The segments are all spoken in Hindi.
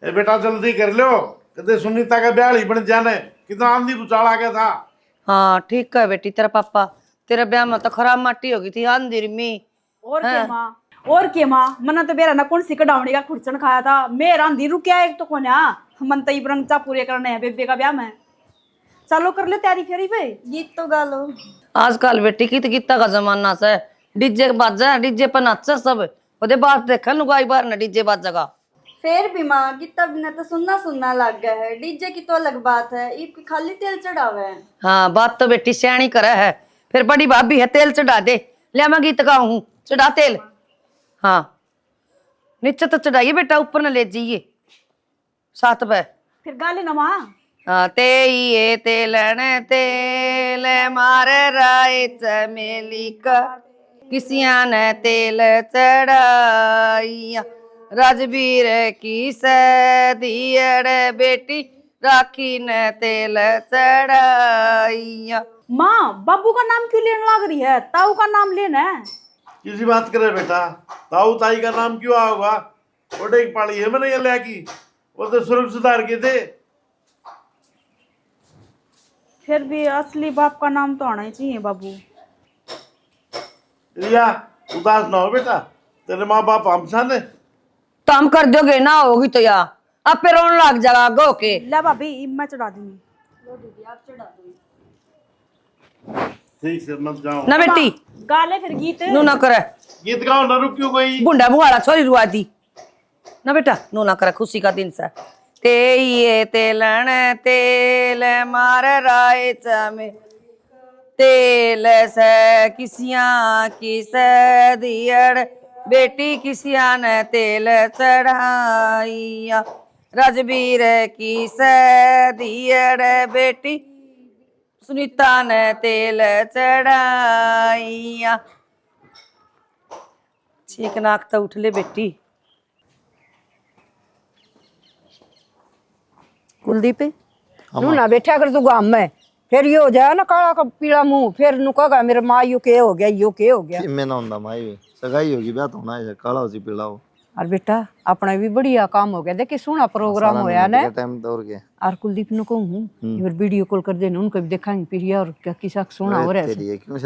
ए बेटा जल्दी कर लो, कहते सुनीता का ब्याह ही बन जाने, कितना आंधी भूचाल आ गया था। हाँ ठीक है बेटी, तेरा पापा तेरे ब्याह में तो खराब माटी होगी थी, आंधी मी। और के माँ, और के माँ, मना तो बेरा ना कौन सी कडावणी का खुरचन खाया था। मेरा आंधी रुकिया एक तो कौन मन तो इब्रंचा पूरे करने हैं बेबे का ब्याह में। चलो कर ले तैयारी फेरी पे, गीत तो गा लो। आजकल बेटी कित गीता का जमाना से, डीजे बाजा, डीजे पर नाचे सब, ओदे बात देखा लुगाई बार न डीजे बाजेगा। फिर भी माँ गीता बिना तो सुनना सुनना लग गया है, डीजे की तो अलग बात है, ईब खाली तेल चढ़ावे है। हाँ बात तो बेटी सियाणी करे है, फिर बड़ी भाभी है तेल चढ़ा दे, ले मैं गीत गाऊं, चढ़ा तेल। हाँ नीचे तो चढ़ाइए बेटा, ऊपर न ले जाइए साथ पे। फिर गा लेना माँ। हाँ ते ये तेलन तेल मारे राय चमेली का, किसिया ने तेल चढ़ाइया, राजवीर की सदियड़ बेटी, राखी ने तेल चढ़ाइया। माँ बाबू का नाम क्यों लेने लग रही है, ताऊ का नाम लेना है। किसी बात करे बेटा, ताऊ ताई का नाम क्यों होगा? ओडे की पाली है मैंने ये लिया की, वो तो स्वरूप सुधार के थे। फिर भी असली बाप का नाम तो आना ही चाहिए बाबू। रिया उदास ना हो बेटा, तेरे माँ बाप हम साथ है। तो हम कर दोगे ना होगी तो या अब पे रोने लग जाएगा गो के। ले भाभी मैं चढ़ा दूंगी। लो दीदी आप चढ़ा दो। ठीक से मत जाओ ना बेटी, गा ले फिर गीत। नू ना करे, गीत गाओ ना, रुक क्यों गई? बुंडा बुआड़ा छोरी रुआ दी ना बेटा, नू ना करे, खुशी का दिन सा। ते ये तेलन तेल मार राय चमे, तेल से किसिया की सदियड़ बेटी, किसिया ने तेल चढ़ाइया, राजवीर की सदियड़ बेटी, सुनीता ने तेल चढ़ाइया। छीक नाक तो उठ ले बेटी। कुलदीप नू ना बैठा कर तू गाम में, फिर ये हो जाए ना काला का पीला मुंह, फिर नू कहेगा मेरे माँ यू के हो गया, यू के हो गया। मैं ना हुंदा माई सगाई होगी, ब्याह तो होना है, काला हो सी पीला हो। और बेटा अपना भी बढ़िया काम हो गया, देखिए सोना प्रोग्राम होया ना। टाइम दौड़ के और कुलदीप नु कहूँ फिर वीडियो कॉल कर देना, उनको भी दिखाएंगे फिर ये, और क्या किसा सोना हो रहा है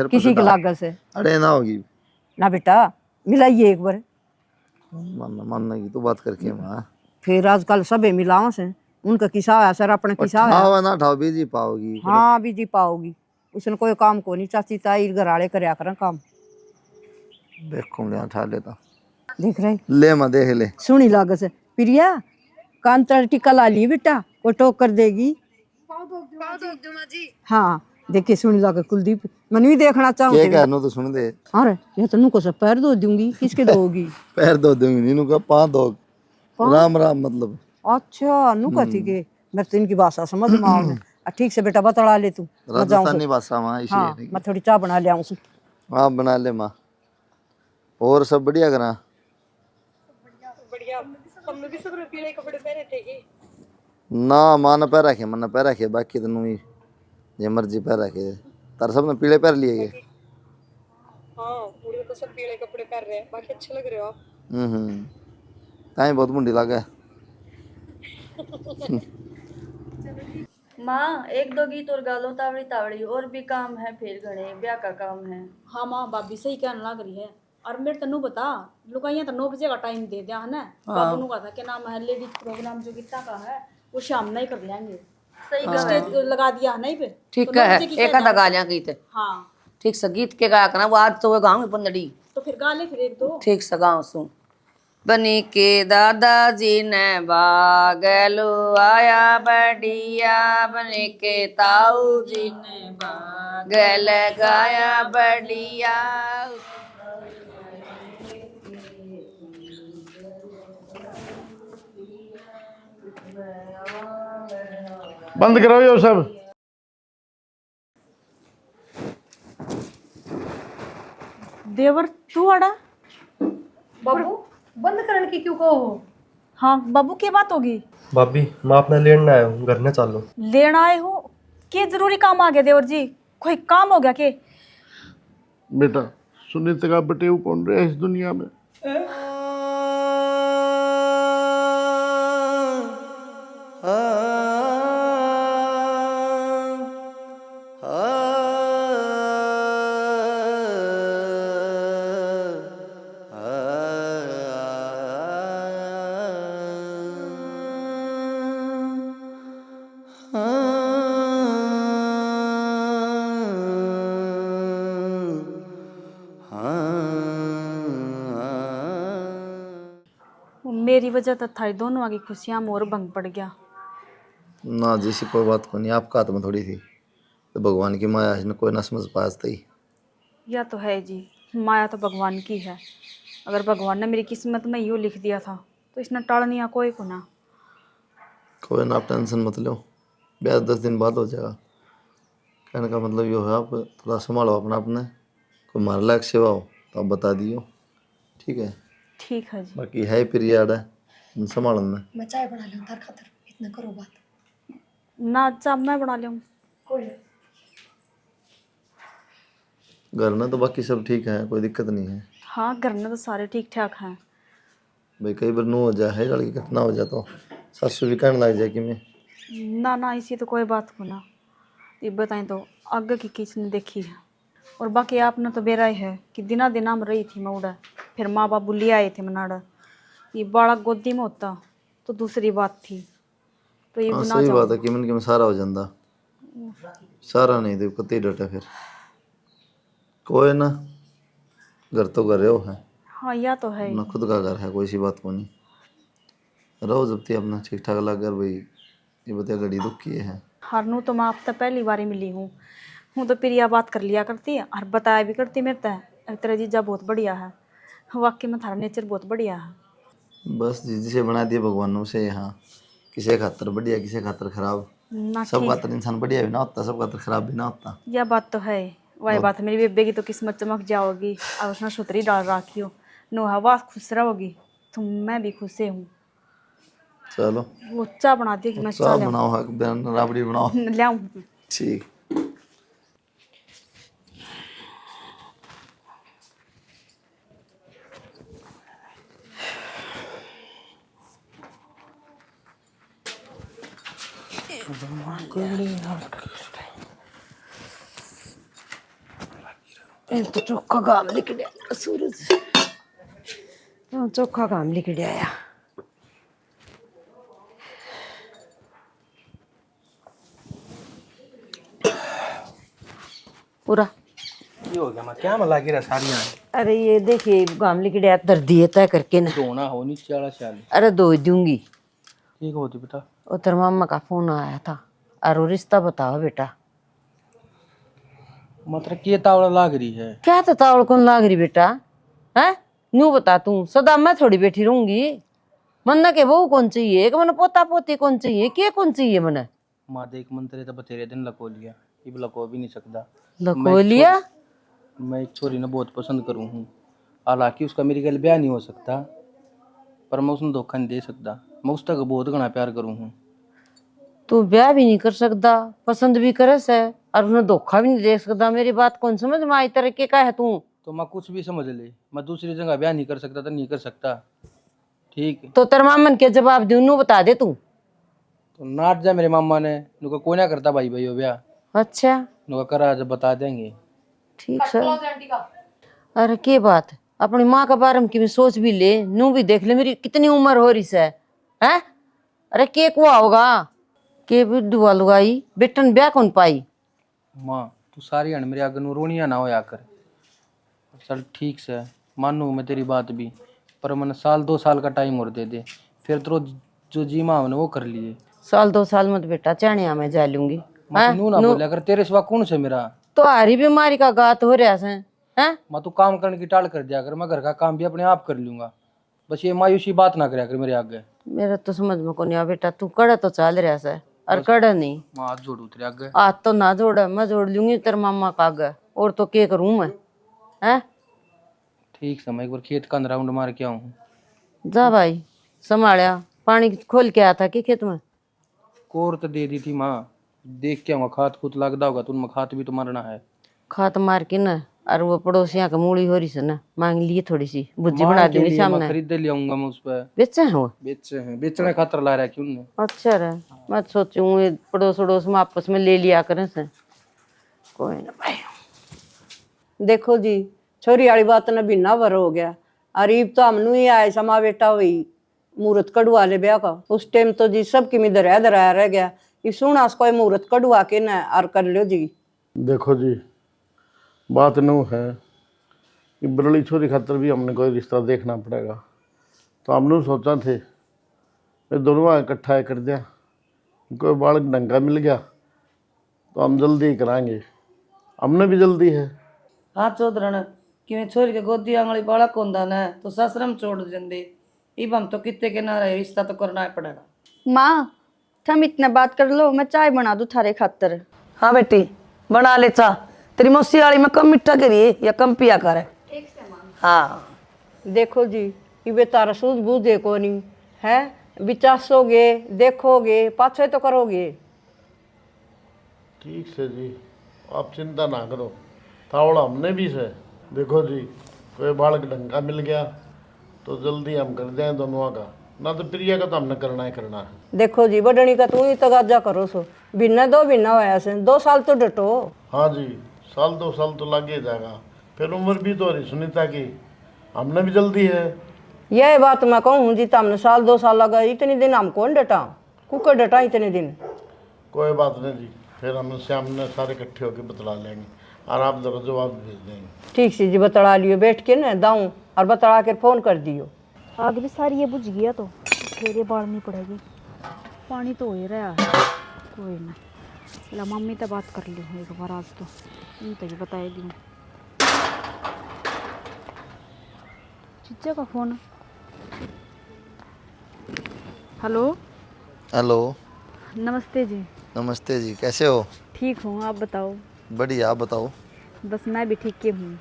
किसी की लागत से। अरे ना होगी ना बेटा मिलाइए एक बार, मानना की तो बात करके माँ। फिर आजकल सबे मिलाओ से, उनका किसा है सर, अपना किसा है ना ठाओ बीजी पाओगी। हाँ बीजी पाओगी, उसने कोई काम को नहीं, चाची ताई घराड़े करया करें काम। देखो ले ठा लेता, देख रहे ले मैं देख ले सुनी लागत से। प्रिया कान तर टिका ला ली बेटा, वो टोक कर देगी। हाँ देखिए सुनी लागत कुलदीप, मन भी देखना चाहूँ तो सुन दे। अरे ये तो नुको से पैर धो दूंगी, किसके दोगी? पैर धो दूंगी, नीनू का पाँव धो। राम राम मतलब। अच्छा नुका थी के, मैं तो इनकी भाषा समझ में आऊँ। ठीक से बेटा बतला ले तू, राजस्थानी भाषा माँ इसी हाँ मैं थोड़ी चाय बना ले आऊँ। हाँ बना ले माँ, और सब बढ़िया करा? ना माँ ने पैर रखे, मन पैर रखे, बाकी तो नू ये मर्जी पैर रखे। तार सब ने पीले पैर लिए गए। हाँ पूरे तो सब पीले कपड़े पहन रहे हैं, बाकी अच्छे लग रहे हो आप। ताई बहुत मुंडी लगा। माँ एक दो गीत और गा लो तावड़ी तावड़ी, और भी काम है फिर घने, ब्याह का काम है। हाँ माँ भाभी सही कहने लग रही है। और मेरे तनु बता लुगाइया तो 9 बजे का टाइम दे दिया है ना। बाबू नु कहा था क्या नाम है, लेडीज प्रोग्राम जो गीता का है वो शाम नहीं कर लेंगे। सही स्टेज लगा दिया है नहीं पे, ठीक है एक आधा गा लिया गीत। हाँ ठीक से गीत के गाया करना, वो आज तो वो गाऊंगी पंदड़ी। तो फिर गा ले फिर एक दो। ठीक से गाऊं सुन। बनी के दादाजी ने बागलो आया बढ़िया, बनी के ताऊ जी ने बागल गाया बढ़िया। बंद करो ये सब। देवर तू आड़ा बाबू बंद करने की क्यों कहो? हाँ बाबू की बात होगी? भाभी मैं अपने लेने आया हूँ, घर ने चालो। लेना आए हो? के जरूरी काम आ गया देवर जी? कोई काम हो गया के? बेटा सुनीता का बटेऊ कौन रहे इस दुनिया में? मेरी वजह तो थारी दोनों की खुशियां मोर भंग पड़ गया। ना जैसी कोई बात को नहीं, आपका हाथ में थोड़ी थी, तो भगवान की माया है, कोई ना समझ पाया था ही। या तो है जी, माया तो भगवान की है। अगर भगवान ने मेरी किस्मत में यूँ लिख दिया था तो इसने टालनिया कोई को ना। कोई ना, आप टेंशन मत लो, ब्याह 10 दिन बाद हो जाएगा। कहने का मतलब ये है, आप थोड़ा संभालो अपना, अपने कोई मार लायक सेवा हो तो आप बता दियो, ठीक है। ठीक है जी। बाकी है पीरियड है, संभालो ना। मैं चाय बना लूँ तार खातर, इतना करो बात। ना चाह मैं बना लूँ। कोई घर में तो बाकी सब ठीक है, कोई दिक्कत नहीं है। हाँ, घर में तो सारे ठीक ठाक हैं। भाई कई बार नू हो जाए, है लड़की घटना हो जाए तो सासू भी कहने लग जाए कि मैं। ना ना, इसी तो कोई बात को ना। ये बताएं तो आगे की किसने देखी है। और बाकी आपने तो बेरा ही है कि दिना दिना में रही थी मैं उड़ा, फिर माँ बाबू ले आए थे मनाड़ा। ये बालक गोदी में होता तो दूसरी बात थी। तो ये हाँ बिना सही जाओ। बात है कि मन के में सारा हो जाता, सारा नहीं दे कति डटे फिर। कोई ना, घर तो घर हो है, हाँ, या तो है। अपना खुद का घर है, कोई सी बात को नहीं। रहो जब तक अपना ठीक ठाक लगा भाई, ये बता घड़ी दुख की है। हरनू तो मैं आप तक पहली बार ही मिली हूँ तो प्रिया बात कर लिया करती है और बताया भी करती मेरे तय तेरा जीजा बहुत बढ़िया है। वाकई में थारा नेचर बहुत बढ़िया है। बस जिसे बना दिया भगवान ने उसे, यहाँ किसी खातर बढ़िया किसी खातर खराब। ना सब ठीक, खातर इंसान बढ़िया भी ना होता, सब खातर खराब भी ना होता। यह बात तो है। वही बात है, मेरी बेबे की तो किस्मत चमक जाओगी और उसने सुतरी डाल रखी हो। नो हवा खुश रहोगी तो मैं भी खुश हूँ। चलो वो चाय बना दी कि मैं चाह चाय बनाओ, हक बयान राबड़ी बनाओ। ले आऊँ। ठीक। तो चोखा काम लिख दिया सूरज, तो चोखा काम लिख दिया। पूरा ये हो गया, मैं क्या में लागी रहा सारियां अरे ये देखिए काम लिख दिया, दर्द दिए तय करके ना। धोना हो नीचे वाला चाल अरे दो दूंगी। ठीक होती बेटा। और तेरे मामा का फोन आया था, और वो रिश्ता बताओ बेटा। मतलब के तावड़ा लाग रही है। क्या तो तावड़ कौन लाग रही बेटा, है न्यू बता तू, सदा मैं थोड़ी बैठी रहूंगी। मन ना के बहू कौन चाहिए, एक मन पोता पोती कौन चाहिए, के कौन चाहिए मन। माँ देख मंत्री तो बतेरे दिन लको लिया, ये लको भी नहीं सकता। लको लिया। मैं एक छोरी ने बहुत पसंद करूँ हूँ, हालांकि उसका मेरी गल ब्याह नहीं हो सकता, पर मैं उसने धोखा नहीं दे सकता। मैं उस तक बहुत घना प्यार करूँ हूँ। तू ब्याह भी नहीं कर सकता, पसंद भी करस है, और उन्हें धोखा भी नहीं दे सकता। मेरी बात कौन समझ में आई तरह का है तू। तो मैं कुछ भी समझ ले, मैं दूसरी जगह ब्याह नहीं कर सकता तो नहीं कर सकता, ठीक है। तो तेरे मामन के जवाब दे, नू बता दे तू। तो नाट जा मेरे मामा ने, नुका कोई ना करता भाई भाई हो ब्याह। अच्छा नुका करा जब बता देंगे। ठीक सर। अरे के बात, अपनी माँ का बारे में की सोच भी ले, नू भी देख ले मेरी कितनी उम्र हो रही है। हैं? अरे के कुआ होगा के दुआ लुगाई बेटन ब्याह कौन पाई। माँ तू सारी हन मेरे आगे रोनिया ना होया कर। चल ठीक से मानू मैं तेरी बात भी, पर मैंने 1-2 साल का टाइम और दे दे, फिर तो जो जी माँ ने वो कर लिए। साल 2 साल मत बेटा, चाणिया में जा लूंगी। मैं नू ना बोले अगर तेरे सिवा कौन से मेरा। तो हारी बीमारी का गात हो रहा है। हैं? मैं तू काम करने की टाल कर दिया कर, मैं घर का काम भी अपने आप कर लूंगा। बस ये मायूसी बात ना करया कर मेरे आगे। मेरा तो समझ में को नहीं आ बेटा, तू कड़ा तो चल रहा है और कड़ा नहीं। मैं हाथ जोड़ू तेरे आगे। आज तो ना जोड़, मैं जोड़ लूंगी तेरे मामा का आगे, और तो क्या करूं मैं। हैं? ठीक से मैं एक बार खेत का राउंड मार के आऊँ। जा भाई संभालिया, पानी खोल के आया था कि खेत में। कोर तो दे दी थी माँ, देख के आऊँगा खाद खुद लगता होगा, तुम खाद भी तो मरना है। खात मार के न और वो पड़ोसियां का मूली हो रही से ना, मांग लिए थोड़ी सी भुज्जी माँ बना के दूंगी लिए मैं सामने। खरीद ले आऊंगा मैं उस पर। बेचा है वो? बेचे हैं, बेचने खातर ला रहा है क्यों ने। अच्छा रे, मैं सोचूं ये पड़ोस अड़ोस में आपस में ले लिया करें से। कोई ना भाई। देखो जी, छोरी वाली बात न बिना वर हो गया। अरीब तो हमनू ही आए समा बेटा हुई मुहूर्त कड़वा ले ब्याह का। उस टाइम तो जी सब की दराया दराया रह गया। ये सुना कोई मुहूर्त कड़वा के न और कर लो जी। देखो जी, बात नू है कि बरली छोरी खातर भी हमने कोई रिश्ता देखना पड़ेगा। तो हमने सोचा थे ये दोनों इकट्ठा कर दिया, कोई बालक ढंग का मिल गया तो हम जल्दी ही कराएंगे। हमने भी जल्दी है। हाँ चौधरण कि छोरी के गोदी आंगली बालक होंदा न तो ससुरम छोड़ देंदे। इब हम तो कितने के ना रहे, रिश्ता तो करना ही पड़ेगा। माँ तुम इतना बात कर लो, मैं चाय बना दूँ थारे खातर। हाँ बेटी बना ले चा। तेरी मौसी वाली में कम मीठा करिए या कम पिया करे। हाँ देखो जी, ये तारा सूझबूझ देखो नहीं है, विचासोगे देखोगे पाछे तो करोगे। ठीक से जी, आप चिंता ना करो, थावड़ा हमने भी से। देखो जी, कोई बालक ढंग का मिल गया तो जल्दी हम कर दें दोनों का, ना तो प्रिया का तो हमने करना ही करना है। देखो जी, बडनी का तू ही तगाजा करो सो, बिना दो बिना होया से 2 साल तो डटो। हाँ जी, साल 2 साल तो लग ही जाएगा, फिर उम्र भी तो हो रही सुनीता की, हमने भी जल्दी है। यह बात मैं कहूँ जी, हमने साल 2 साल लगा, इतने दिन हम कौन डटा, कुकर डटा इतने दिन। कोई बात नहीं जी, फिर हम शाम में सारे इकट्ठे होकर बतला लेंगे और आप जरा जवाब भेज देंगे। ठीक से जी, बतला लियो बैठ के ना दाऊँ और बतला कर फोन कर दियो। आग भी सारी ये बुझ गया तो फिर ये बाढ़नी पड़ेगी। पानी तो हो ही रहा है। कोई ना, ला मम्मी तो बात कर ली एक बार आज तो इन तो ये बताए दी। चीचा का फोन। हेलो। हेलो। नमस्ते जी। नमस्ते जी, कैसे हो? ठीक हूँ, आप बताओ। बढ़िया, आप बताओ। बस मैं भी ठीक के हूँ।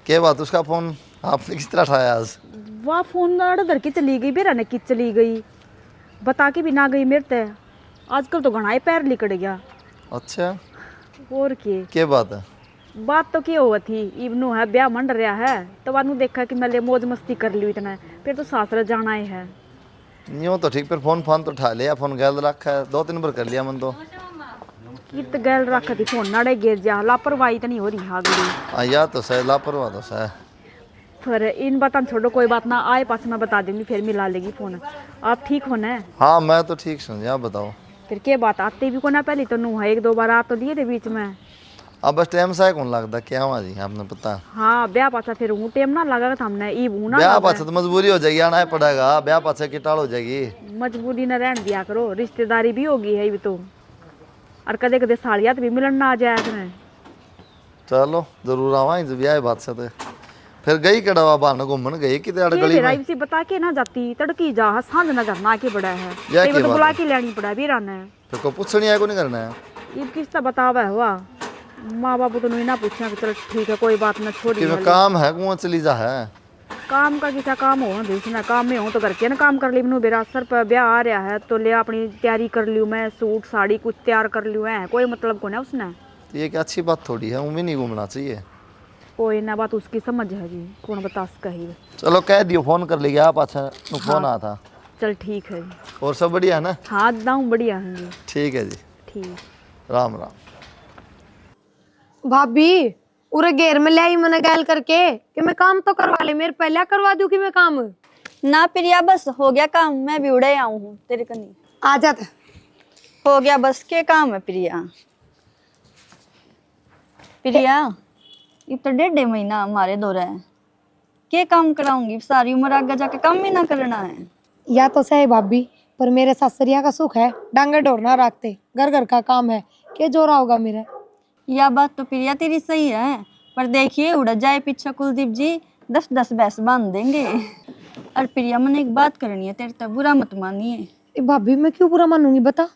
क्या बात, उसका फ़ोन आपने किस तरह उठाया आज? वाह फोन धर के चली गई, बेरा ने की चली गई, बता के भी ना गई मेरे ते। आजकल तो घना ही पैर लिकड़ गया। अच्छा, और क्या बात है? बात तो क्या हुआ थी, इवनू है ब्याह मंड रहा है तो बाद में देखा कि मैं ले मौज मस्ती कर ली इतना, फिर तो सासरा जाना ही है। यूँ तो ठीक, फिर फोन तो उठा लिया, फोन गैल रखा है, 2-3 बार कर लिया मन तो। कित गैल रखा थी फोन नाड़े गिर जा, लापरवाही तो नहीं हो रही हागड़ी। या तो सही, लापरवाह तो सही। फिर इन बातों छोड़ो, कोई बात ना, आए पास मैं बता दूंगी, फिर मिला लेगी फोन। आप ठीक हो ना? हाँ मैं तो ठीक हूँ, आप बताओ। फिर क्या बात, आते भी को ना पहले तो नू है 1-2 बार आ तो दिए थे बीच में। अब बस टाइम सा कौन लगता क्या हुआ जी, आपने पता? हाँ ब्याह पाछा फिर हूँ टाइम ना लगा था हमने, ई हूँ ना ब्याह पाछा तो मजबूरी हो जाएगी, आना ही पड़ेगा, ब्याह पाछा की टाल हो जाएगी। मजबूरी न रहन दिया करो, रिश्तेदारी भी होगी है भी तो, और कदे कदे सालियात भी मिलन ना आ जाए तुम्हें। चलो जरूर आवा जब ब्याह बात से। तो फिर गई कड़वा बहाना घूमन गई कि गली में? से बता के ना जाती, तड़की जा सांझ न करना के बड़ा है, या तो की बात बुला है? के लेनी पड़ा बीरा ने। फिर को पूछनी है को नहीं करना है? ये किसका बतावा हुआ, माँ बाबू तो नहीं ना पूछा कि चल ठीक है कोई बात ना, छोड़ी कि वाली। काम है कुआं चली जा है। काम का किसा काम हो दूसरा काम में हो तो करके ना काम कर ली। मैनू मेरा सर पर ब्याह आ रहा है तो ले अपनी तैयारी कर लियो, मैं सूट साड़ी कुछ तैयार कर लियो है, कोई मतलब को ना उसने। तो ये क्या अच्छी बात थोड़ी है, उम्मीद नहीं घूमना चाहिए। कोई ना, बात उसकी समझ है जी, कौन बता सका ही। चलो कह दियो, फोन कर लिया आप, अच्छा फोन आया था। चल ठीक है जी। और सब बढ़िया है ना? हाँ दाऊँ बढ़िया है जी। ठीक है जी, ठीक। राम राम। भाभी उरे घेर में ले आई मैंने गैल करके कि मैं काम तो करवा ले, मेरे पहले करवा दूं कि मैं काम। ना प्रिया बस हो गया काम, मैं भी उड़े आऊँ हूँ तेरे कनी। आ जाता हो गया बस, के काम है प्रिया? प्रिया ये तो 1.5 महीना हमारे दो रहे हैं, के काम कराऊंगी, सारी उम्र आगे जाके काम ही ना करना है। या तो सही भाभी, पर मेरे सासरिया का सुख है, डांगे ढोर ना रखते, घर घर का काम है, के जोरा होगा मेरा। यह बात तो प्रिया तेरी सही है, पर देखिए उड़ जाए पीछे कुलदीप जी 10-10 भैंस बांध देंगे। और प्रिया मैंने एक बात करनी है तेरे, तब बुरा मत मानिए। भाभी मैं क्यों बुरा मानूंगी, बता।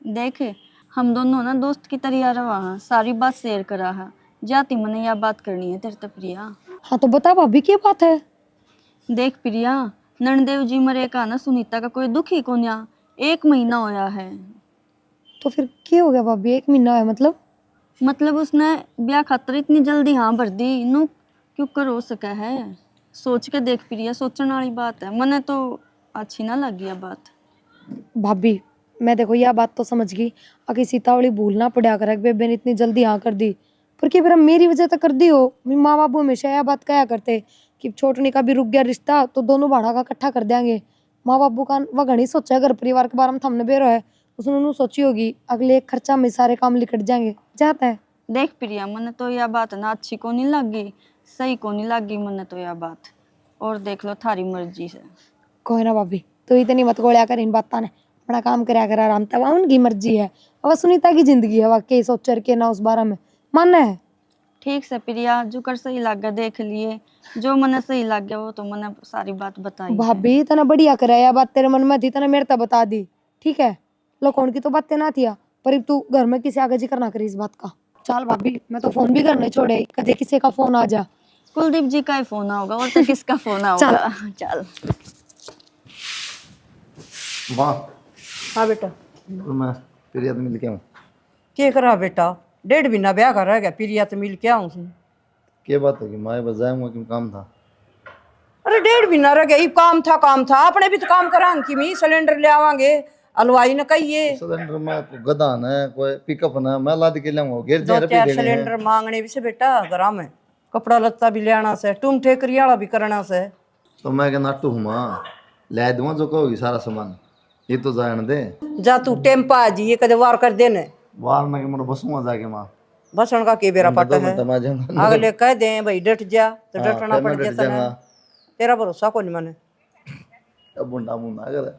देखे हम दोनों ना दोस्त की तरह रहा, सारी बात शेयर करा है, जाती मैंने यह बात करनी है तेरे तब प्रिया। हाँ तो बता भाभी क्या बात है। देख प्रिया, नरदेव जी मरे का ना सुनीता का कोई दुख ही को ना, 1 महीना होया है। तो फिर क्या हो गया भाभी, 1 महीना है मतलब? मतलब उसने ब्याह खातर इतनी जल्दी हाँ भर दी, नू क्यों कर हो सका है? सोच के देख प्रिया, सोचने वाली बात है। मने तो अच्छी ना लगी ये बात। भाभी मैं देखो यह बात तो समझ गई, आगे सीतावली भूलना पड़ा कर बेबे ने इतनी जल्दी हाँ कर दी, पर क्या फिर मेरी वजह तो कर दी हो। माँ बाबू हमेशा यह बात कहा करते कि छोटनी का भी रुक गया रिश्ता तो दोनों भाड़ा का इकट्ठा कर देंगे। माँ बाबू का वह घनी सोचा घर परिवार के बारे में हमने बेरो है, उसने सोची होगी अगले एक खर्चा में सारे काम निकट जाएंगे जाता है। देख प्रिया, मने तो यह बात ना अच्छी को नहीं लगी, सही को नहीं लगी मने तो यह बात। और देख लो थारी मर्जी से। कोई ना भाभी तो इतनी मत गोलिया कर इन बात ने, अपना काम कराया कर आराम, तब उनकी मर्जी है। अब सुनीता की जिंदगी है, वाकई सोच के ना उस बारे में मानना है। ठीक से प्रिया, जो कर सही लग गया देख लिए, जो मने सही लग गया वो तो मने सारी बात बताई। भाभी तना बढ़िया करे, यह बात तेरे मन में थी तना मेरे तक बता दी, ठीक है। लोगों की तो बातें ना थी, पर तू घर में किसी आगे जिक्र ना करी इस बात का। चल भाभी मैं तो फोन भी करने छोड़े, कदे किसी का फोन आ जा। कुलदीप जी का ही फोन होगा, और तो किसका फोन होगा। चल माँ हाँ बेटा, तो मैं प्रिया तो मिल के आऊँ। क्या करा बेटा, 1.5 महीना ब्याह कर रह गया, प्रिया तो मिल के आऊँ। क्या बात होगी माँ, बस जाऊँगा क्यों, काम था। अरे 1.5 महीना रह गया, ये काम था अपने भी तो काम करांगे कि मी सिलेंडर ले आवांगे, हलवाई ने कहिए सिलेंडर में कोई गधा न कोई पिकअप न, मैं लाद के लाऊंगा, गिर 2-4 सिलेंडर मांगने भी से बेटा घर में, कपड़ा लत्ता भी लेना से, तुम ठेकरी वाला भी करना से। तो मैं क्या नाटू हूँ माँ, ले दूंगा जो कहोगी सारा सामान, ये तो जान दे। जा तू टेम्पा आ जी, ये कदे वार कर देने वार में मोड़ बसूंगा जाके माँ, बसन का के बेरा पट है। अगले कह दे भाई डट जा तो डटना पड़ जाता है, तेरा भरोसा को नहीं मने। अब बुंडा मुंडा अगर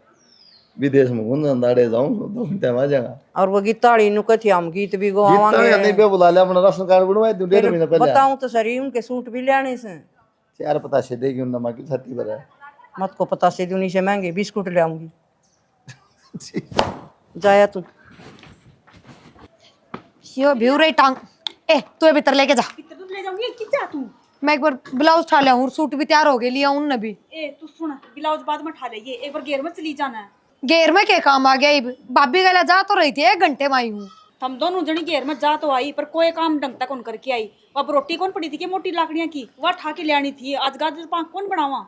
विदेश में घूमने दाड़े जाऊँ तो टाइम आ जाएगा। और वो गीताड़ी नु कथी हम गीत भी गीता गवावांगे, नहीं पे बुला लिया, अपना राशन कार्ड बनवाए तू 1.5 महीना पहले। बताऊं तो सरी उनके सूट भी लेने से, 4 पता से देगी उन माँ की छाती पर है। मत को पता से उन्हीं से महंगे बिस्कुट ले आऊंगी। जाया तू यो भीड़ रही टांग, ए तू भीतर लेके जा। ले जाऊंगी कि जा तू। मैं एक बार ब्लाउज उठा लिया हूँ, सूट भी तैयार हो गए, लिया उन भी। ए तू सुन, ब्लाउज बाद में उठा ले, ये एक बार घेर में चली जाना है। घेर में क्या काम आ गया, भाभी गला जा तो रही थी 1 घंटे में आई हूँ। हम दोनों जनी घेर में जा तो आई, पर कोई काम ढंग तक कौन करके आई। अब रोटी कौन पड़ी थी कि मोटी लाकड़ियां की, वह ठा के ले आनी थी। आज गाजर पाक कौन बनावा,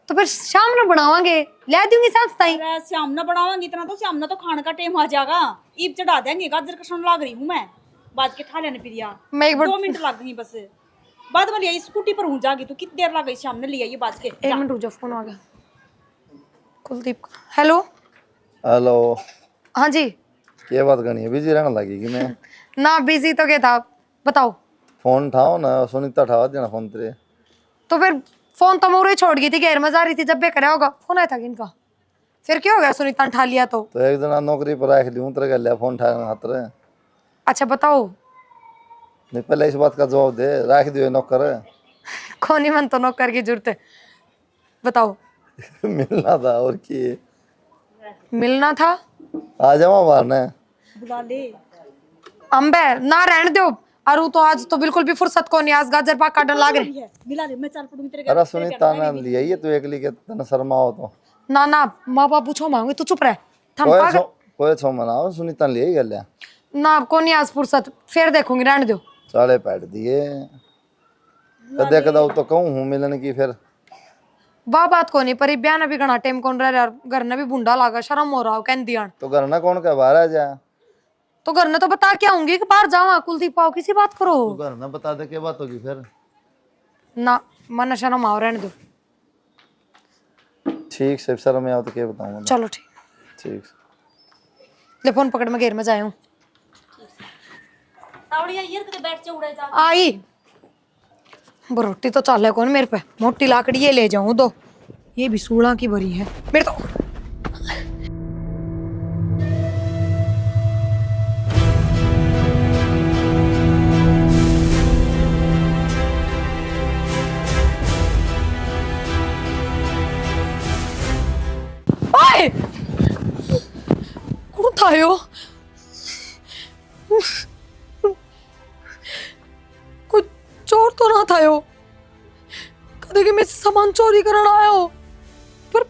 तो फिर शाम में बनावांगे, ले दूंगी सांस ताई। श्याम ना बनावांगी, इतना तो श्याम ना तो खाने का टाइम आ जाएगा, ईब चढ़ा देंगे। गाजर कसन लाग रही हूँ मैं, बाज के ठा लेने प्रिया, मैं एक बार 2 मिनट लग गई बस। बाद में लिया स्कूटी पर हूँ जागी, तू कितनी देर लग गई शाम ने लिया ये बाज के। 1 मिनट रुक जा, फोन आ गया कुलदीप का। हेलो हेलो, हाँ जी। क्या बात करनी है, बिजी रहने लगी कि मैं? ना बिजी तो क्या था, बताओ। फोन उठाओ ना, सुनीता उठावा देना फोन तेरे। तो फिर फोन तो मोरे छोड़ गई थी, घेर में जा रही थी, जब भी कराया होगा फोन आया था इनका, फिर क्या हो गया सुनीता उठा लिया तो। एक जना नौकरी पर रख ली तेरे लिया फोन उठा हाथ रे। अच्छा बताओ। नहीं पहले इस बात का जवाब दे, रख दियो नौकर। कौन मन तो नौकर की जरूरत है, बताओ। मिलना था और की मिलना था, आ जाओ मारने बुला ले। अम्बे ना रहने दो, अरु तो आज तो बिल्कुल भी फुर्सत को नहीं, आज गाजर पाक काटने लाग रहे। मिला ले, मैं चल पड़ूंगी तेरे अरे सुनीता ने लिया ये तू एक के तने शर्मा हो तो ना ना माँ बाप पूछो मांगे, तू चुप रह। थम पागल कोई छो मनाओ, सुनीता ने लिया ही गल ना, को नहीं आज फुर्सत, फिर देखूंगी, रहने दो। साले पैट दिए कदे कदा तो कहूँ हूँ मिलने की, फिर वाह बात को नहीं, पर ब्याह ने भी घना टाइम कौन रह रहा, घर ने भी बुंडा लागा, शर्म हो रहा कह दिया। तो घर ना कौन का बाहर आ जा, तो घर ने तो बता के आऊंगी कि बाहर जावा, कुलदीप पाओ किसी बात करो। तो घर ना बता दे क्या बात होगी फिर। ना मन शर्म आओ, रहने दो। ठीक से सर में आओ तो क्या बताऊंगा। चलो ठीक ठीक ले, फोन पकड़ में घेर में जाए हूँ। आई रोटी तो चाले कौन मेरे पे, मोटी लाकड़ी ये ले जाऊं दो, ये भी 16 की भरी है मेरे तो। आए कौन था यो, कोई चोर तो ना था यो, कदे कि मैं सामान चोरी करना आया हो, पर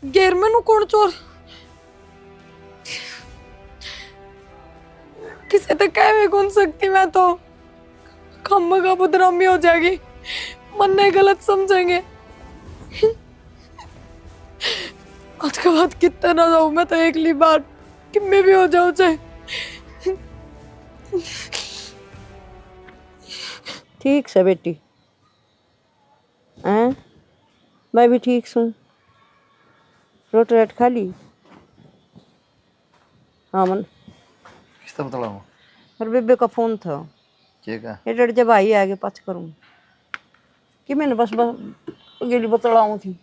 घेर में नु कौन चोर, किसी तो कह भी कौन सकती मैं तो खम्मा का बदनामी हो जाएगी मन नहीं गलत समझेंगे। आज के बाद कितना ना जाऊं मैं तो एकली बार कि मैं भी हो जाऊं चाहे। ठीक से बेटी हैं, मैं भी ठीक हूँ। रोटी राट खा ली? हाँ मन किस तरह बताऊँ? और बेबे का फोन था ठीक है। ये डर जब आई आगे पाछ करूँ कि मैंने बस गेली बतलाऊँ थी।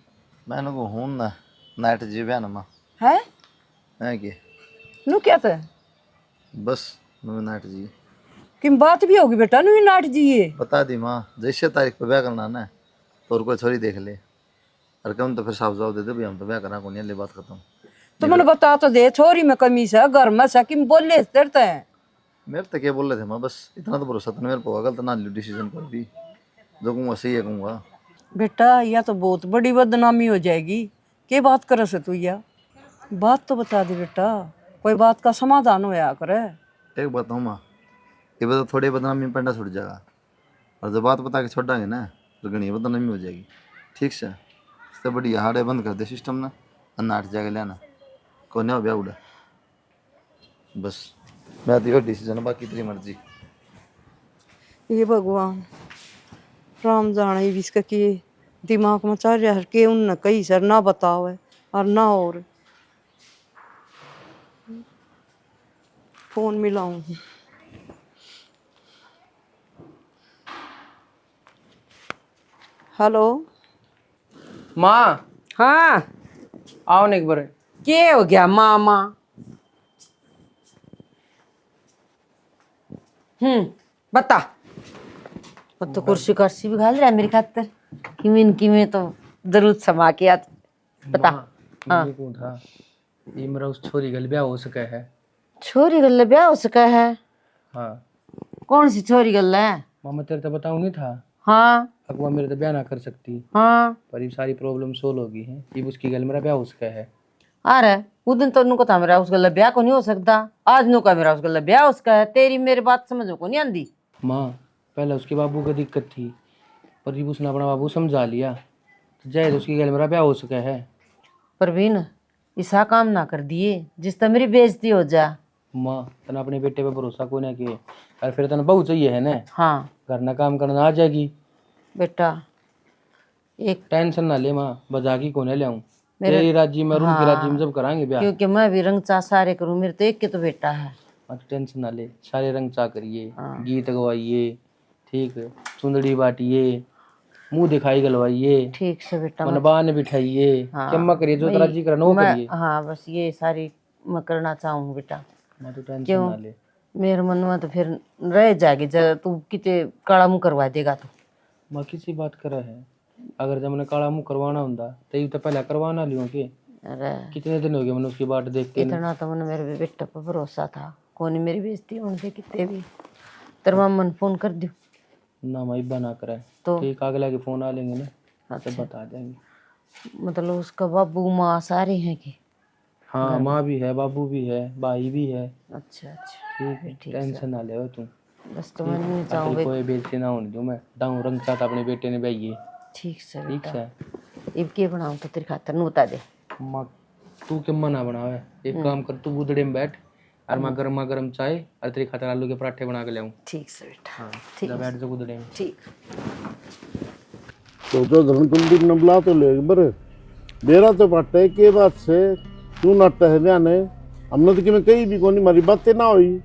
मैंने को हूँ ना नाइट जी बया ना माँ है कि नू क्या था बस मैं नाइट जी कि बात भी होगी बेटा नू नाट जी ये बता दी माँ जैसे तारीख पे ब्याह करना ना तो और कोई छोरी देख ले और कम तो फिर साफ जवाब दे दे भाई हम तो ब्याह करना को नहीं ले बात खत्म। तो मैंने बता तो दे छोरी में कमी से घर में से किम बोले तेरते हैं मेरे तो क्या बोल रहे थे माँ बस इतना तो भरोसा तो मेरे को गलत ना लियो डिसीजन कोई भी जो कहूँगा सही है कहूँगा। बेटा यह तो बहुत बड़ी बदनामी हो जाएगी। क्या बात करे से तू या बात तो बता दे बेटा कोई बात का समाधान होया करे। एक बात हूँ माँ ये बता थोड़ी बदनामी में पंडा छूट जाएगा और जब बात बता के छोड़ांगे ना तो घनी बदनामी हो जाएगी। ठीक से इससे बड़ी हाड़े बंद कर दे सिस्टम ना अन्ना हट जाके लेना को नहीं हो ब्याह उड़ा बस मैं तो डिसीजन बाकी तेरी मर्जी। ये भगवान राम जाने भी इसका कि दिमाग में चल रहा है कि उन कही सर ना बताओ और ना और फोन मिलाऊं। हेलो माँ हाँ आओ ना एक बार। क्या हो गया मामा? बता। तो कुर्सी कर्सी भी घाल रहा है मेरी खातर किमी तो जरूर समा के आज बता। हाँ ये कौन था ये मेरा उस छोरी गल ब्याह हो सका है। छोरी गल्ला ब्याह हो सका है? हाँ कौन सी छोरी गल्ला है? मामा तेरे तो बताऊँ नहीं था। हाँ अगवा मेरे तो ब्याह ना कर सकती हाँ पर ये सारी प्रॉब्लम सोल्व हो गई है। ये उसकी गल मेरा ब्याह हो सका है। अरे उस दिन तो नुको था मेरा उस गल्ला ब्याह को नहीं हो सकता आज नुका मेरा उस गल्ला ब्याह उसका है। तेरी मेरी बात समझो को नहीं आंदी। माँ पहले उसके बाबू को दिक्कत थी पर जब उसने अपना बाबू समझा लिया तो जाए उसकी गल मेरा ब्याह हो सका है। परवीन ऐसा काम ना कर दिए जिस तरह मेरी बेइज्जती हो जा। माँ तना अपने बेटे पे भरोसा को ना किए और फिर तना बहू चाहिए है ना। हाँ घर ना काम करना आ जाएगी। बेटा एक टेंशन ना ले माँ बजागी को ना ले आऊँ तेरी राज्य में और उनकी राज्य में जब कराएंगे ब्याह। क्योंकि मैं भी रंग चा सारे करूँ मेरे तो एक के तो बेटा है। मत टेंशन ना ले सारे रंग चा करिए गीत गवाइए ठीक है सुंदड़ी बांटिए मुंह दिखाई गलवाइए ठीक से बेटा मनबान बिठाइए चम्मा करिए जो तेरा जी करना वो करिए। हाँ बस ये सारी मैं करना चाहूँ बेटा। मैं तो टेंशन क्यों ना ले मेरे मन में तो फिर रह जाएगी जब तू किते काला मुंह करवा देगा तो। मैं किसी बात करा है अगर जब मैंने काला मुंह करवाना होता तो पहले करवाना लियो के। अरे कितने दिन हो गए मैंने उसकी बात देखते इतना तो मैंने मेरे बेटा पर भरोसा था कौन मेरी बेइज्जती होने से कितने भी तेरे मामा ने फोन कर दियो ना मैं बना कराए तो ठीक आगे के फोन आ लेंगे ना अच्छा। तो बता देंगे। मतलब उसका बाबू माँ सारे हैं कि? हाँ माँ भी है बाबू भी है भाई भी है। अच्छा अच्छा ठीक है टेंशन ना ले तुम बस तो मैं नहीं तेरी चाहूँ कोई बेइज्जती ना होने दूं मैं दाऊं रंग चाहता अपने बेटे ने भाई ठीक से ठीक बेटा। है इब के बनाऊँ तो तेरी खातर नहीं बता दे। माँ तू क्यों मना बनावे एक काम कर तू बूदड़े में बैठ और मैं गर्मा गर्म चाय और तेरी खातर आलू के पराठे बना के ले आऊं। ठीक से बेटा हाँ ठीक जा बैठ जा बूदड़े में। ठीक। तो धन कुलदीप ने बुला तो ले बर मेरा तो पट्टे के बात से तू नट है बयाने हमने तो कि मैं कहीं भी कोनी मारी बातें ना हुई।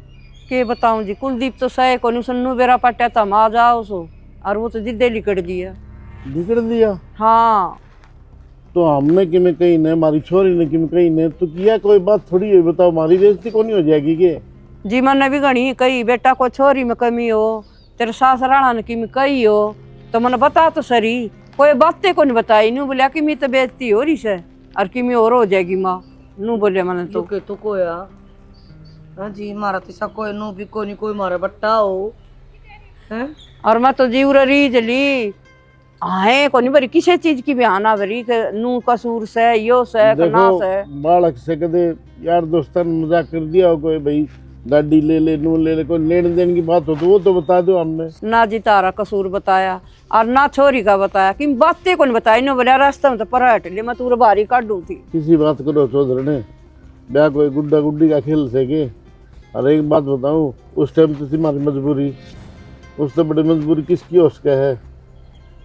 के बताऊं जी कुलदीप तो सहे को सन्नू बेरा पट्या था आ जाओ सो और वो तो जिद्दे लिकड़ दिया। बिगड़ दिया? हाँ तो हमने कि मैं कहीं ने मारी छोरी ने कि मैं कहीं ने तो किया कोई बात थोड़ी है बताओ मारी बेइज्जती को नहीं हो जाएगी के? जी मैंने भी घनी कही बेटा को छोरी में कमी हो तेरे सास राणा ने की में कही हो तो मैंने बता तो सरी कोई बातें को नहीं बताई नू बोलिया कि मैं तो बेइज्जती हो रही से और कि मैं और हो जाएगी माँ नू बोले मैंने तो के तो कोया हाँ जी मारा तो कोई नो भी कोई कोई मारा बट्टा हो हैं और मैं तो जीवर री जली आए को नहीं बरी किसी चीज की भी आना बरी के नू कसूर से यो से ना देखो से बालक से कदे यार दोस्तन मजाक कर दिया हो कोई भाई दादी ले ले, नू ले ले, कोई लेन देन की बात हो तो वो तो बता दो हमने। ना जी तारा कसूर बताया और ना छोरी का बताया कि बातें कौन बताई ना बोला रास्ते में तो पर हट ले मैं तूर बारी काटू थी। किसी बात करो चौधरी ने, ब्याह कोई गुड्डा गुड्डी का खेल सके। और एक बात बताऊं, उस टाइम तो तुम्हारी मजबूरी, उससे बड़ी मजबूरी किसकी हो उसका है,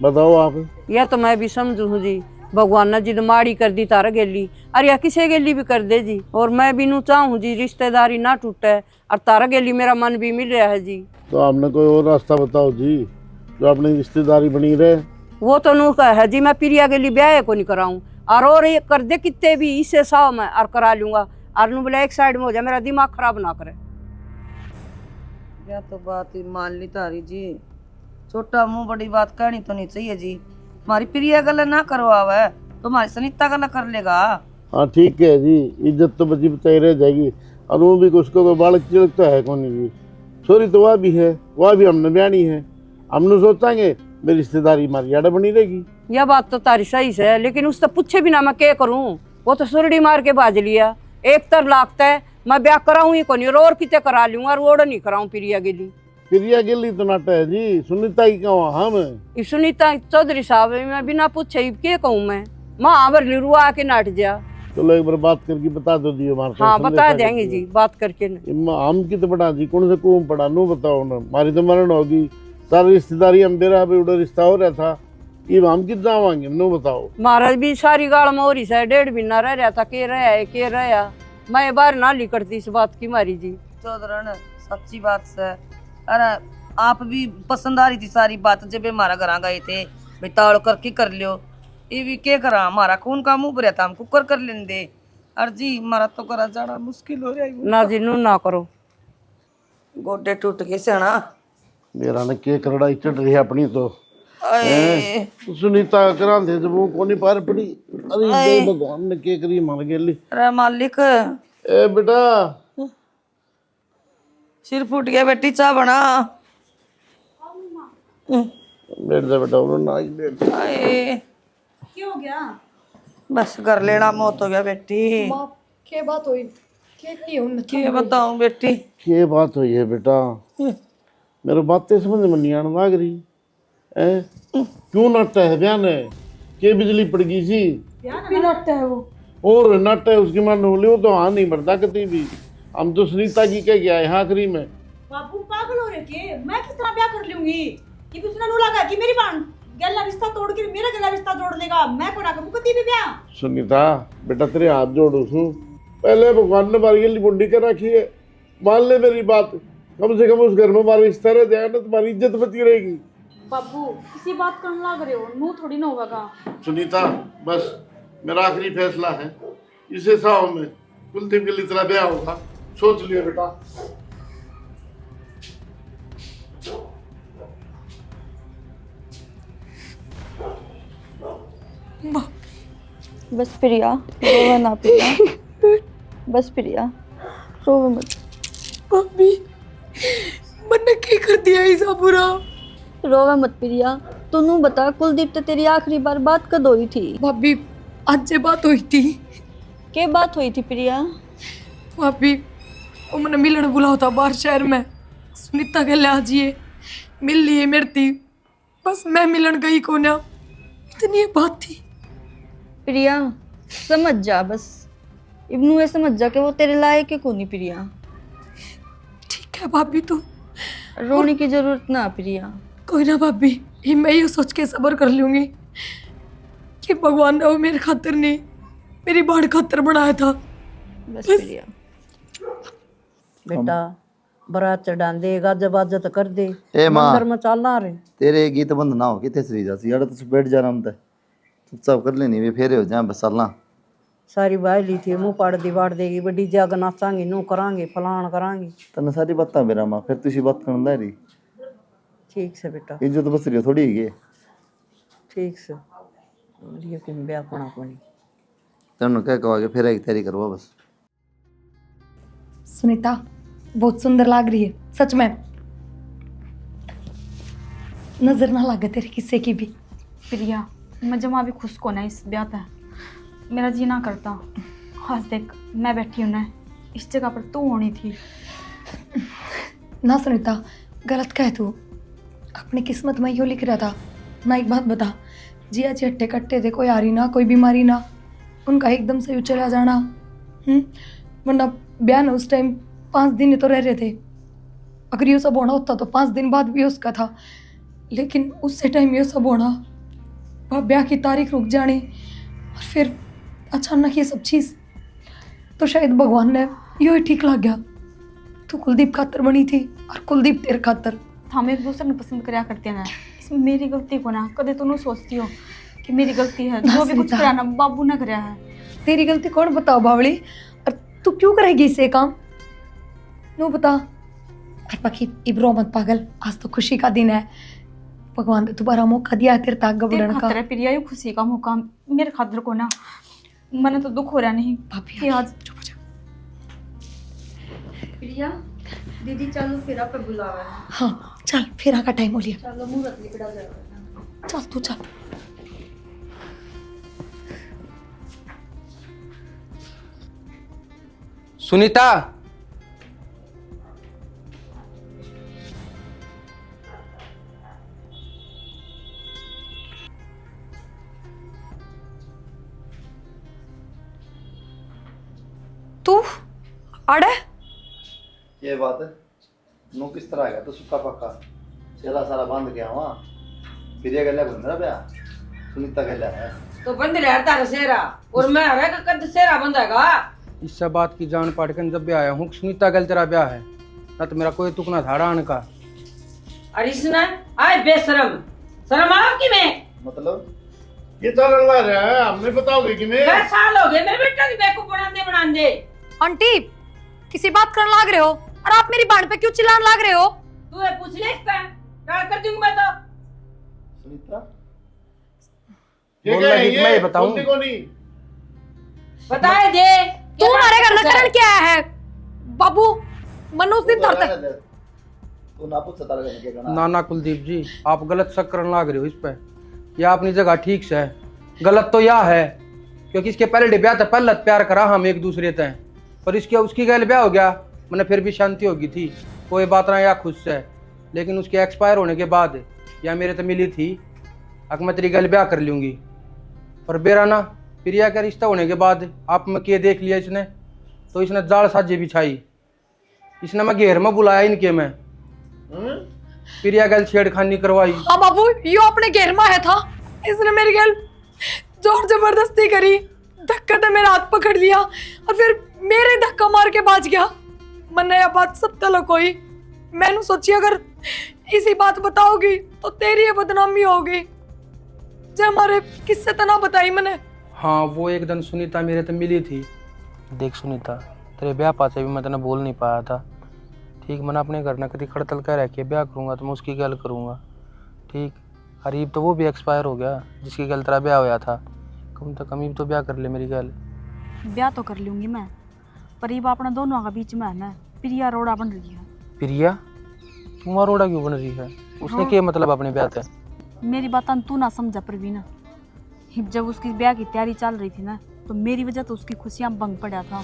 बताओ आप। यह तो मैं भी समझू हूँ जी, भगवान ने जिद माड़ी कर दी तारा गेली और या किसी गेली भी कर दे जी। और मैं भी नू चाहूँ जी रिश्तेदारी ना टूटे और तारा गेली मेरा मन भी मिल रहा है जी। तो आपने कोई और रास्ता बताओ जी, जो अपनी रिश्तेदारी बनी रहे। वो तो नू है जी, मैं प्रिया गेली ब्याह को नहीं कराऊँ और ये कर दे कितने भी इससे साव मैं और करा लूंगा और नू बोला एक साइड में हो जाए, मेरा दिमाग खराब ना करे। यह तो बात ही मान ली तारी जी, छोटा मुंह बड़ी बात कहनी तो नहीं चाहिए जी। हमारी प्रिया गल ना करवावे तो हमारी सनीता गल कर लेगा। हाँ ठीक है जी, इज्जत तो बची बताई रह जाएगी। और वो भी उसको कोई बालक चिड़क तो है कौन जी, छोरी तो वह भी है, वह भी हमने ब्यानी है। हमने सोचांगे मेरी रिश्तेदारी हमारी आड़ा बनी रहेगी। यह बात तो तारी सही है, लेकिन उससे पूछे बिना मैं क्या करूं? वो तो सुरड़ी मार के बाज लिया, एक तर लागता है मैं ब्याह कराऊं ही कोनी और किते करा लूंगा और ओड़ नहीं कराऊं प्रिया गेली। प्रिया गेली तो नाटा है जी, सुनीता की कहूँ हम। सुनीता चौधरी साहब मैं बिना पूछे क्या कहूँ मैं, माँ भर रुआ आके नाट जा। चलो एक बार बात करके बता दो दियो मार। हाँ बता देंगे जी, बात करके हम की तो बड़ा जी, कौन से कुम पड़ा नो बताओ ना, हमारी तो मरण होगी। सारी रिश्तेदारी हम बेरा पे उड़ा रिश्ता हो रहा था, ये हम कितना आवांगे नो बताओ। महाराज भी सारी गाड़ में हो रही है, 1.5 महीना रह रहा था, के रहा मैं बाहर ना लिकड़ती इस बात की मारी जी। चौधरन सच्ची बात से, अरे आप भी पसंद आ रही थी सारी बात जब हमारा घर गए थे, बेताड़ करके कर लियो। ये भी क्या करा, हमारा कौन काम उभरा था, हम कुकर कर लेने दे। और जी हमारा तो करा जाना मुश्किल हो रहा है ना जी, नू ना करो, गोडे टूट गए से ना। मेरा ने के करड़ाई चढ़ रही है अपनी तो। आए सुनीता करा थे जब वो कोनी पार पड़ी। अरे जय भगवान ने के करी मार गेली। अरे मालिक, ए बेटा सिर फूट गया, बेटी चाय बना। बैठ जा बेटा, उन्होंने ना ही बैठ। आए क्या हो गया? बस कर लेना, मौत हो गया बेटी। माँ क्या बात हुई? क्या बताऊं बेटी, के बात हुई है बेटा, मेरे बातें समझ में नहीं आने लग रही है। क्यों नाटा है बयान है, के बिजली पड़ गई सी नाटा है वो, और नाटा है उसकी मान बोली, वो तो हाँ नहीं बढ़ता कभी भी। हम तो सुनीता जी कह गया है आखिरी में। बाबू पागल हो रहे के, मैं किस तरह ब्याह कर लूंगी? ये कुछ ना लगा कि मेरी बाण गला रिश्ता तोड़ के मेरा गला रिश्ता जोड़ देगा, मैं कोना करूं कभी भी ब्याह। सुनीता बेटा तेरे हाथ जोड़ू सू, पहले भगवान ने मारी गली बुंडी कर रखी है, मान ले मेरी बात। कम से कम उस घर में हमारा रिश्ता रह जाएगा ना, तुम्हारी इज्जत बची रहेगी। बाबू किसी बात करने लग रहे हो, नू थोड़ी ना होगा। सुनीता बस मेरा आखिरी फैसला है, इसे साव में कुलदीप के लिए तेरा ब्याह होगा, सोच लियो बेटा। बस प्रिया, रोवे ना प्रिया, बस प्रिया रोवे मत। भाभी मैंने क्या कर दिया ऐसा बुरा? रोवे मत प्रिया, तू बता कुलदीप तो तेरी आखिरी बार बात कद हुई थी? भाभी आज से बात हुई थी। क्या बात हुई थी प्रिया? भाभी वो मैंने मिलन बुलाओ था बाहर शहर में, सुनीता के ले आजिए, मिल लिए मेरी थी, बस मैं मिलन गई को ना, इतनी बात थी। प्रिया समझ जा, बस इब्नू ये समझ जा कि वो तेरे लायक है कोनी प्रिया। ठीक है भाभी, तू रोने की जरूरत ना प्रिया। कोई ना भाभी, ये मैं ये सोच के सब्र कर लूंगी कि भगवान ने वो मेरे खातिर नहीं मेरी बाढ़ खातिर बनाया था। बस प्रिया बेटा बारात चढ़ा दे, गाजा बाजा तो कर दे, ए माँ, मंदिर में चलना रे। तेरे गीत बंद ना हो कितने सरी जाती यार, तो बैठ जा रहा चुपचाप कर लेनी वे फेरे हो जाए बस चलना। सारी बाई ली थी, मुंह पाड़ दी बाड़ देगी, बड़ी जाग नाचांगी, नू करांगे, फलान करांगी। तने सारी बातें मेरा माँ, फिर तुझी बात करना रही। ठीक से बेटा, इज्जत बस रही थोड़ी है। ठीक से ये कि ब्याह कोना कोनी। तेन क्या कहोगे, फिर एक तैयारी करवा बस। सुनीता बहुत सुंदर लग रही है सच में, नजर ना लगे तेरे किस्से की भी। प्रिया मैं जमा भी खुश को ना इस ब्याह था, मेरा जी ना करता। आज देख मैं बैठी हूं ना, इस जगह पर तू होनी थी, ना सुनीता, गलत कह तू। अपनी किस्मत में यो लिख रहा था ना। एक बात बता, जिया जी हट्टे कट्टे थे, कोई आरी ना, कोई बीमारी ना, उनका एकदम से चला जाना। वरना ब्याह ना उस टाइम 5 दिन ही तो रह रहे थे। अगर ये सब होना होता तो 5 दिन बाद भी उसका था, लेकिन उससे टाइम ये सब होना, वह ब्याह की तारीख रुक जानी और फिर अचानक ये सब चीज़, तो शायद भगवान ने यो ही ठीक लग गया। तू कुलदीप खातर बनी थी और कुलदीप तेरे खातर। हम एक दूसरे को पसंद करया करते हैं, इसमें मेरी गलती को ना कदे तू सोचती हो कि मेरी गलती है। जो भी कुछ कराना बाबू ने कराया है। तेरी गलती कौन बताओ बावली? और तू क्यों करेगी इसे काम? नो बता। और बाकी इब्रो मत पागल, आज तो खुशी का दिन है। भगवान ने दोबारा मौका दिया है तेरे तक आगे बढ़ने का। प्रिया ये खुशी का मौका मेरे खातर को ना, मैंने तो दुख हो रहा नहीं भाभी आज। प्रिया दीदी चलो फिर आप बुलावा है। हाँ चल, फेरा का टाइम हो लिया। चलो मुहूर्त निकला जाएगा। चल तू चल। सुनीता, तू आड़े ये बात है, नो किस तरह गया तो सुक्का पक्का चेला सारा बंद गया वहाँ। फिर ये गल्या घूम रहा ब्याह, सुनीता गल्या है तो बंद रहता है सेरा, और मैं हरे का कद सेरा बंदेगा। इस सब बात की जान पाड़ के जब भी आया हूँ सुनीता गल तेरा ब्याह है, ना तो मेरा कोई तुक ना था आने का। अरे इसने आए बेशरम, शर्म आपकी में मतलब ये तो लड़वा रहा है, हमने बताओगे कि मैं 10 साल हो गए मेरे बेटा की बेवकूफ बनांदे। आंटी किसी बात करने लाग रहे हो और आप मेरी बाण पे क्यों चिल्लाने लाग रहे हो? तू ये पूछ ले इसका, क्या कर दूंगी मैं तो। सुनीता ये क्या है? मैं बताऊं? बोलती कौन नहीं? बताए दे तू हमारे घर में करण क्या है? बाबू मनुष्य दिन तरता तू ना पूछ सता लगा के गाना। ना ना कुलदीप जी, आप गलत शक करने लाग रहे हो इस पे। या अपनी जगह ठीक से है, गलत तो यह है क्योंकि इसके पहले ब्याह था, पहले प्यार करा हम एक दूसरे से, पर इसके उसकी गैल ब्याह हो गया, मैंने फिर भी शांति होगी थी, कोई बात ना या खुद से। लेकिन उसके एक्सपायर होने के बाद या मेरे तो मिली थी, अब मैं तेरी गैल ब्याह कर लूँगी। पर बेरा ना प्रिया का रिश्ता होने के बाद आप में के देख लिया इसने, तो इसने जाल साझे बिछाई, इसने मैं घेर में बुलाया इनके में, प्रिया गैल छेड़खानी करवाई। हाँ बाबू, यो अपने घेर में है था, इसने मेरी गैल जोर जबरदस्ती करी, धक्का तो मेरा हाथ पकड़ लिया और फिर मेरे धक्का मार के भाग गया। मैंने यह बात सब तलो कोई, मैंने सोची अगर इसी बात बताओगी तो तेरी ये बदनामी होगी, जो हमारे किस्से तो ना बताई मैंने। हाँ वो एक दिन सुनीता मेरे तो मिली थी। देख सुनीता, तेरे ब्याह पासे भी मैं तेना बोल नहीं पाया था, ठीक। मैंने अपने घर ना कभी खड़तल कह रखी है, ब्याह करूँगा तो मैं उसकी गल करूँगा, ठीक। हरीब तो वो भी एक्सपायर हो गया जिसकी गल तेरा ब्याह होया था, कम तो कम तो ब्याह कर ले मेरी गल। ब्याह तो कर लूंगी मैं, पर ये अपना दोनों का बीच में है ना, प्रिया रोड़ा बन रही है। प्रिया तुम्हारा रोड़ा क्यों बन रही है? उसने क्या मतलब अपने ब्याह से? मेरी बात तू ना समझा प्रवीण, जब उसकी ब्याह की तैयारी चल रही थी ना, तो मेरी वजह तो उसकी खुशियां भंग पड़ा था।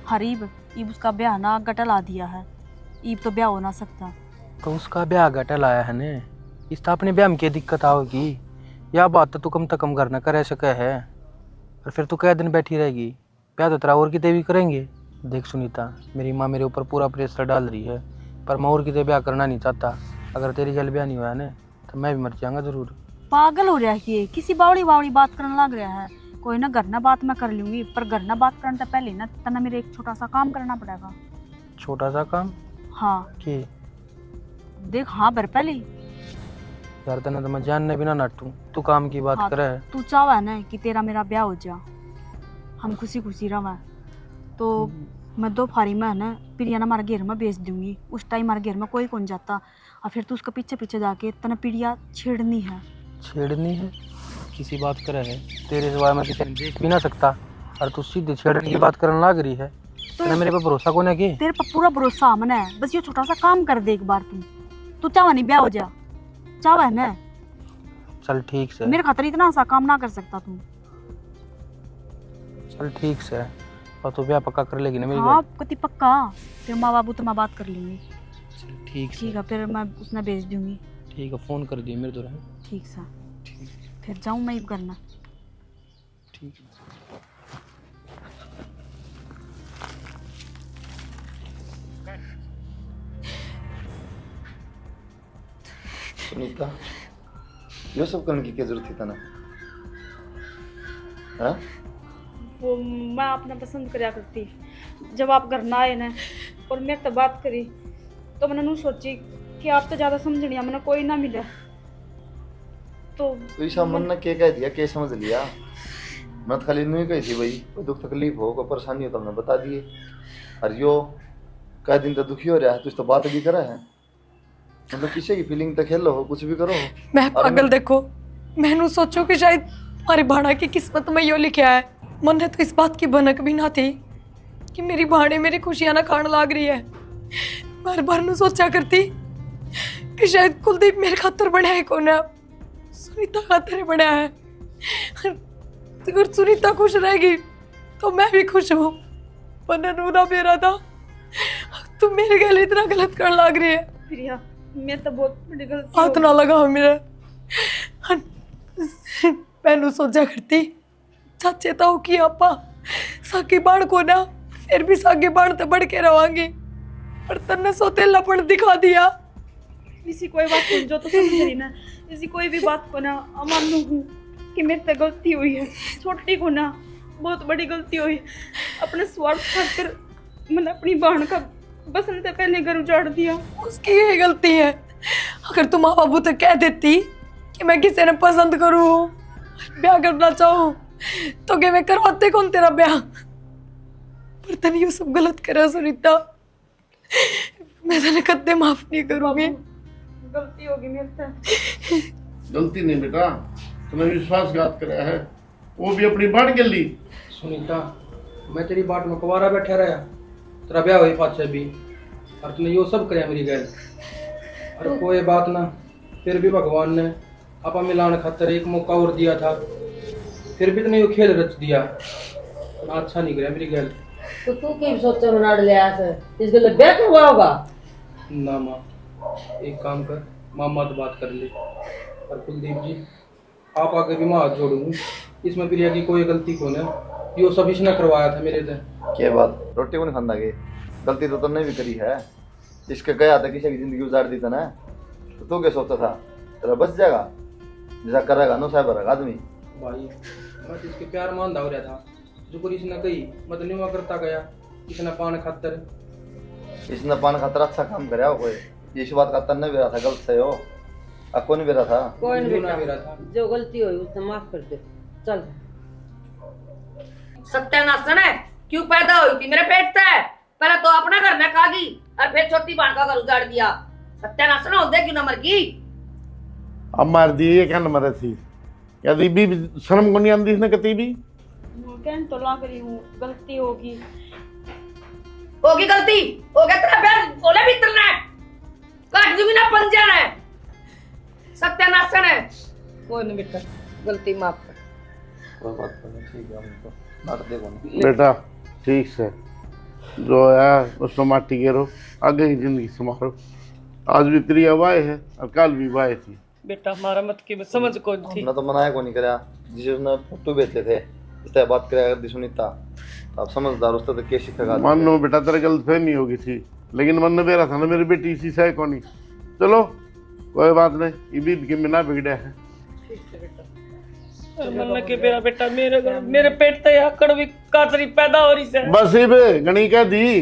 हरीब ईब उसका ब्याह ना गटला दिया है, ईब तो ब्याह हो ना सकता। तो उसका ब्याह गटल आया है ने, इस तो अपने ब्याह में क्या दिक्कत आओगी? या बात तो तू कम तक कम करना कर सके है, और फिर तू कई दिन बैठी रहेगी, ब्याह तो तेरा और किते भी करेंगे। देख सुनीता, मेरी माँ मेरे ऊपर पूरा प्रेशर डाल रही है, पर मैं और किते ब्याह करना नहीं चाहता। अगर तेरी गल ब्याह नहीं हुआ ना तो मैं भी मर जाऊंगा जरूर। पागल हो रहा है कि किसी बावड़ी बावड़ी बात करने लग रहा है। कोई ना घर ना बात मैं कर लूंगी, पर घर ना बात करने से पहले ना तना मेरे एक छोटा सा काम करना पड़ेगा। छोटा सा काम? हाँ कि देख, हाँ बर पहले यार तना तो मैं जानने बिना नटूं, तू काम की बात करे है। तू चाहवा है ना कि तेरा मेरा ब्याह हो जा, हम खुशी खुशी रवा, तो मैं 2 फारी में है ना प्रिया ना हमारे घेर में बेच दूंगी। उस टाइम हमारे घेर में कोई कौन जाता, और फिर तू उसके पीछे पीछे जाके तना प्रिया छेड़नी है। छेड़नी है? किसी बात करे है? तेरे सिवाय मैं किसी देख भी ना सकता, और तू सीधे छेड़ने की बात करने लग रही है। तो मेरे पे भरोसा कौन है? कि तेरे पर पूरा भरोसा मन है, बस ये छोटा सा काम कर दे एक बार। तू चाहवा नहीं ब्याह हो जा, चाहवा है ना? चल ठीक से, मेरे खातिर इतना सा काम ना कर सकता तू। चल ठीक से, और तू ब्याह पक्का कर लेगी ना मेरी? हाँ कति पक्का, फिर माँ बाबू तो मैं बात कर लेंगे। चल ठीक ठीक है फिर मैं उसने भेज दूंगी। ठीक है, फोन कर दिए मेरे तो रहे। ठीक सा फिर जाऊँ मैं ही करना। ठीक है। सुनीता, ये सब करने की क्या जरूरत थी तना? हाँ? वो मैं अपना पसंद करया करती, जब आप घर ना आए ना और मेरे तो बात करी तो मैंने नू सोची कि आप तो ज़्यादा समझनिया मैंने कोई ना मिला तो ईशा मन ने क्या कह दिया, क्या समझ लिया? मैं तो खाली नहीं कही थी भाई, कोई दुख तकलीफ हो कोई परेशानी हो तो हमने बता दिए। और यो कई दिन तो दुखी हो रहा है, तुझ तो बात भी करा है, मतलब किसी की फीलिंग तो खेलो हो, कुछ भी करो। मैं पागल देखो, मैंने सोचो कि शायद हमारी भाड़ा की किस्मत में यो लिखा है। मन ने तो इस बात की भनक भी ना थी कि मेरी भाड़े मेरी खुशियां ना खान लाग रही है। बार बार नु सोचा करती कि शायद कुलदीप मेरे खातर बनया है, कोना सुनीता खातर बनया है। अगर सुनीता खुश रहेगी तो मैं भी खुश हूँ। वरना नूना मेरा था, तुम मेरे गले इतना गलत कर लाग रही है। प्रिया मैं तो बहुत बड़ी गलती हाथ ना लगा मेरा। मैनू सोचा करती चाचे ताऊ की आपा साकी बाण को ना फिर भी साकी बाण तो बढ़ के रवांगी, पर तन्ने सोतेलापन दिखा दिया। इसी कोई बात को जो तो समझ रही ना, इसी कोई भी बात को ना अमानू हूँ कि मेरे से गलती हुई है, छोटी को ना बहुत बड़ी गलती हुई। अपने स्वार्थ खातिर मैंने अपनी बहन का बसंत से पहले घर उजाड़ दिया। उसकी ये गलती है। अगर तुम माँ बाबू तो कह देती कि मैं किसी ने पसंद करूँ ब्याह करना चाहूँ तो क्या मैं करवाते कौन तेरा ब्याह? पर तने ये सब गलत करा सुनीता, मैं तेने कदे माफ नहीं करूँगी। गलती होगी मेरे से। गलती नहीं बेटा, तूने विश्वासघात कराया है, वो भी अपनी बाढ़ के ली। सुनीता, मैं तेरी बाट में कुंवारा बैठा रहा, तेरा ब्याह हुई पाँच भी, और तूने यो सब कराया मेरी गैल। और कोई बात ना, फिर भी भगवान ने आपा मिलान खातर एक मौका और दिया था, फिर भी तूने यो खेल रच दिया, ना अच्छा नहीं कराया मेरी गैल। तो तू की सोचा बना लिया है, इस गल ब्याह करवा होगा ना माँ, एक काम कर, मामा तो बात कर ले। और कुलदीप जी, आप आगे भी मैं हाथ जोड़ूंगी, इसमें प्रिया की कोई गलती कौन है, यो सब इसने करवाया था मेरे से। क्या बात, रोटी को नहीं खाना गए? गलती तो तुमने भी करी है, इसके गया था किसी की जिंदगी उजाड़ दी था ना, तो तू क्या सोचता था तेरा बच जाएगा? जैसा करेगा नो साहब आदमी। भाई मैं तो इसके प्यार मान हो रहा था, जो कुछ इसने कही मैं तो निवा करता गया, इसने पान खातर। इसने पान खातर अच्छा काम कराया कोई, इस बात का तन्ने भी रहा था गलत से हो, कौन भी रहा था? कोई नहीं भी बेटा, रहा था। जो गलती हुई उसने माफ कर दे। चल सत्यानाशन है, क्यों पैदा हुई थी मेरे पेट से? पहले तो अपना घर में खागी और फिर छोटी बहन का घर उजाड़ दिया। सत्यानाशन हो दे क्यों न मर की? अब मार दी, ये क्या नंबर थी? क्या दीबी शर्म को नहीं आती इसने कती भी? कहने तो लग रही हूँ गलती होगी। होगी गलती, हो गया तेरा ब्याह बोले भी तरना है, काट दूंगी ना पंजन है। सत्यानाशन है, कोई नहीं बेटा, गलती माफ कर। कोई बात नहीं, ठीक है, हमको नाट देखो बेटा ठीक से जो है उसको माटी गेरो, आगे की जिंदगी संभालो। आज भी तेरी वाय है और कल भी वाय थी। बेटा हमारा मत की समझ कौन थी? हमने तो मनाया को नहीं करा, जिसने फोटो बेचते थे इस तरह बात कराया कर दी सुनीता, आप समझदार उससे तो क्या सीखेगा? मानो बेटा तेरे गलतफहमी होगी थी, लेकिन मन में मेरा था ना मेरी बेटी इसी से को नहीं। चलो कोई बात नहीं, ये भी कि बिना बिगड़े है। मन के मेरा बेटा मेरे पेट ते आकड़ भी कातरी पैदा हो रही है। बस ये गणी कह दी